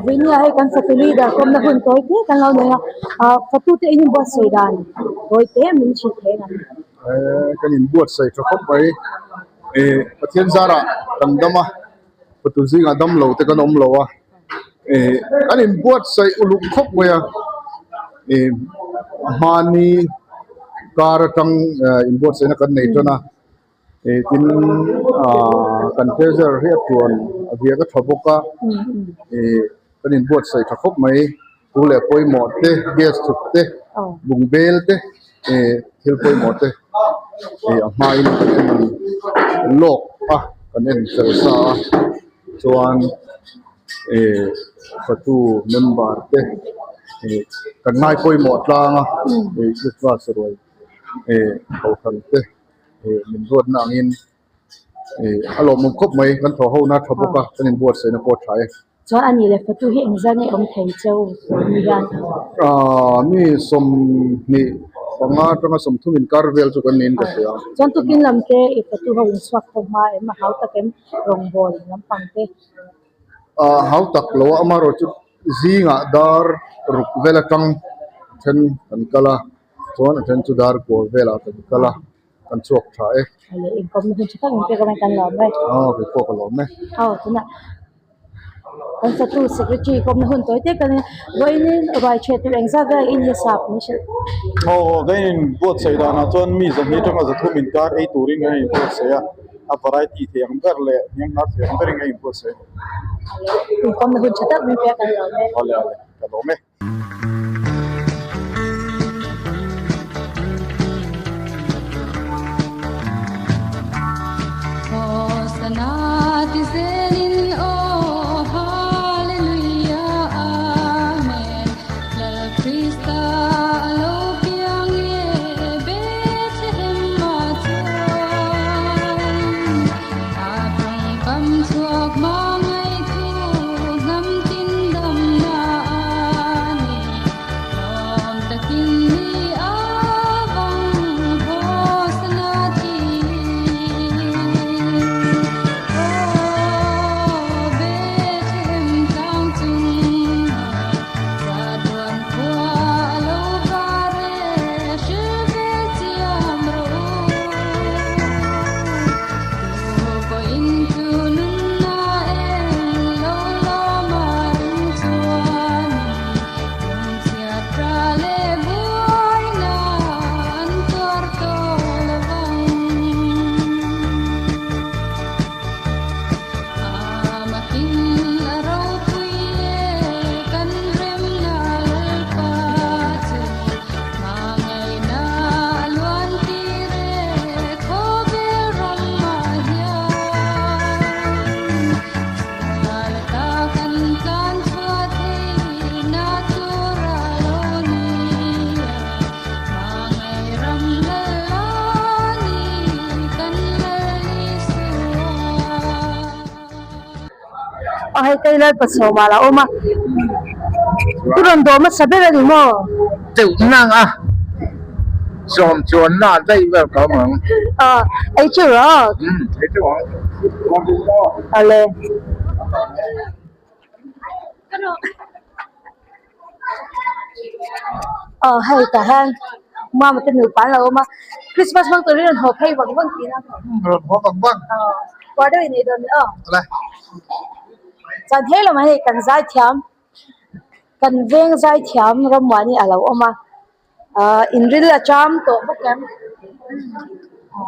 Venia hai kan fatuli da kom na hun toy ke kan lo ne fatu te in bo sei dan toy te min chi the na kan in buat sai tha khop bai pathian zara tamdama patu zinga dam lo te kan om lo a kan in buat sai uluk khop bai mani karatang in buat sai na kan nei to na tin kan treasure he tuan avia ka thoboka kan in buat sai tha khop mai tu le poi mo te gas thuk te bungbel te thil poi mo te mai lok kan en sa chuan fatu member te kan nai poi mo tlanga kitwa soroi ho khan te min ruat na ngin alo mum khop mai kan tho ho na thoboka kan in buat sai na po thai cho ani le fatu hi engzan e om thei cheu mi gan mi som ni panga tanga som thumin karvel chu kan nin ka sia chon tu kin lam ke e fatu ho swak tho ma e ma hau takem rong bol lam pang te hau tak lo amaro chu zinga dar ruk vela tang then kan kala chuan then chu dar ko vela kan kala kan chuak tha ale in kom hun chata in pe ko kan lo mai ke ko ko lo me tuna kan fatu secretary kom hun toy te kan roi ni rai che tu engza ga in ye sap ni she gain bot sai da na chuan mi zam ni tanga za thumin kar ei turing ai bot sai a variety thiang ber le nyang na thiang ber ngai bot sai in kom hun chata in pe kan lo me ale ka lo me ai kai la paso mala oma turon do ma sabe ni mo teu nang som chuan na dai vel ka mang ai chu ro ai chu ale hai ta han ma ma te nu pa la oma Christmas mang to rin ho phai wang wang ti na ho bang wa do ni don ala chan helo ma he kan zai thiam kan veng zai thiam ramwani alo oma inril la cham to bakam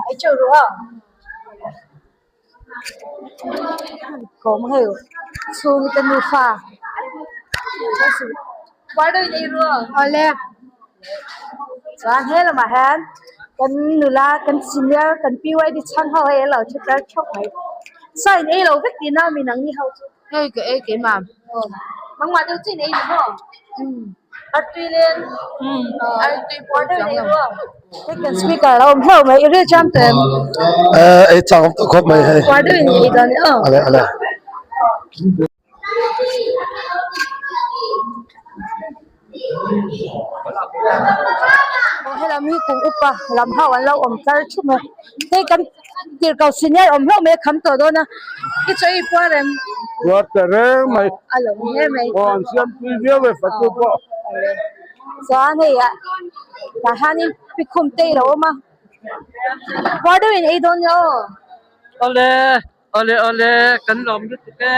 ai chu ro kom he su ni kan nu fa wa do ni ro ale chan helo ma han kan nula kan senior kan piwai di chang ho he lo chukar chok mai sai nei lo vek ti na mi nang ni hau chu cái mà mang mà tôi chỉ này đúng không? Australian, border này luôn. Cái cần speaker là ông hiểu mấy cái trăm tiền. Chào khóc mấy hay. Border này đó nữa. Ale. Hay là mi cùng upa làm hao anh lâu ông chơi chút mà. Thế cần tir kau senior om ho me kham to do na ki choi pa rem What the mai alo he me on siam preview we fatu po. so ane ya ta hanin pikhum te lo ma what do we don't know ole kan lom du ke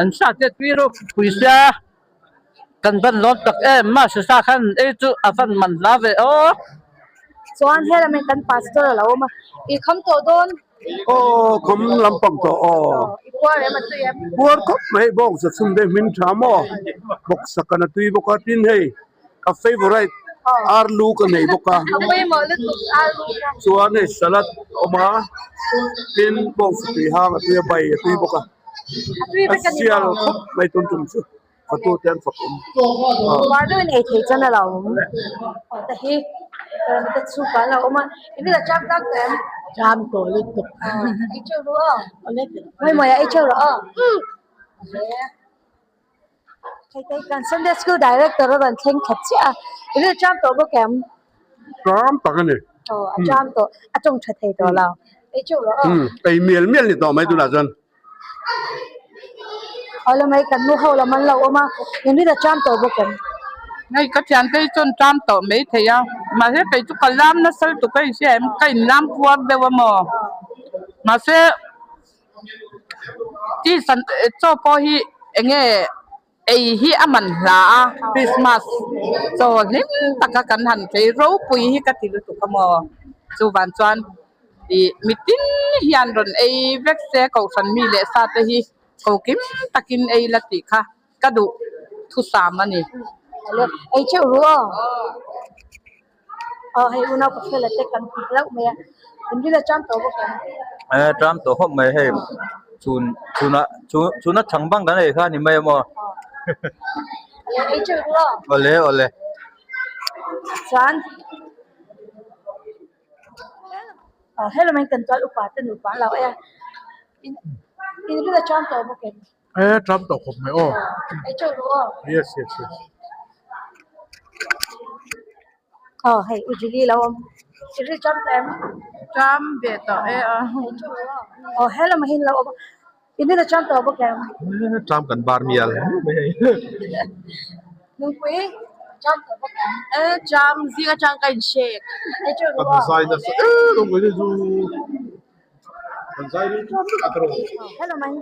an sa te piro puisa kan ban lot tak ma sa khan chu avan man lave o so an he me kan pastor lo ma I kham to don Oh, kom lampang to oh. I pa rem tu ya Buat kop mai bong sa sum de min thamo. Bok sakana tui boka tin hey. Ka favorite arlu ka nei boka. amoy mo le tu alu Suane salat oma tin bong sa tui hang tui bay tui boka. atui be kan ni Sial kop mai tun tum su. Fatu ten fatum. what do we thei chan lo ta hi ta chu pa lo ma ini la chap dak tem jam to le tu I chu ro ole mai mo ya I chu ro kai kan Sunday school director ran theng khat cha ini jam to bo kem Kam takane. jam to atong that thei to lo I chu ro Ai miel ni to mai tu la jan. ole mai kan nu ho la man lo ma ini la jam to bo kem ngai ka chan kai chon tam to me theya ma he kai chu kalam na sal tu kai sem kai nam puak de wa mo ma se ti san cho po hi enge ei hi aman la Christmas so lim taka kan han kai ro pui hi ka ti lu tu ka mo chu ban chuan di meeting hian ron ei vek se ko san mi le sa te hi ko kim takin ei la ti kha ka du thu sam ani ole ai chu ro hai una ko phela te kan la me ini la jam to bo kem tram to hop mai he chuna changbang kan ai kha ni mai mo ai chu ro ole san hello man kan tol upa tan upa la ya ini la jam to bo kem Tram to kop mai oh. ai chu ro Yes. hai ujili la ini jam tem jam be to hello mahin la ini la jam to bo kem Tram kan bar mial. nu pui jam to bo kem jam zinga chang kai shake ai chu ro Sai na dong ko ni ju. Kan sai ni atro. hello man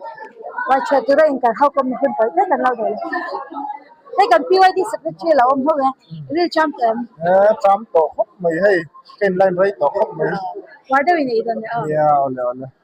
wa chhe tu ra in kan hau kom hun pa te kan la de thế còn PYD secretary là ông thôi ini jam tem Tram to hop mai hey. Ken line right to hop mai. what do we need on Yeah, ole.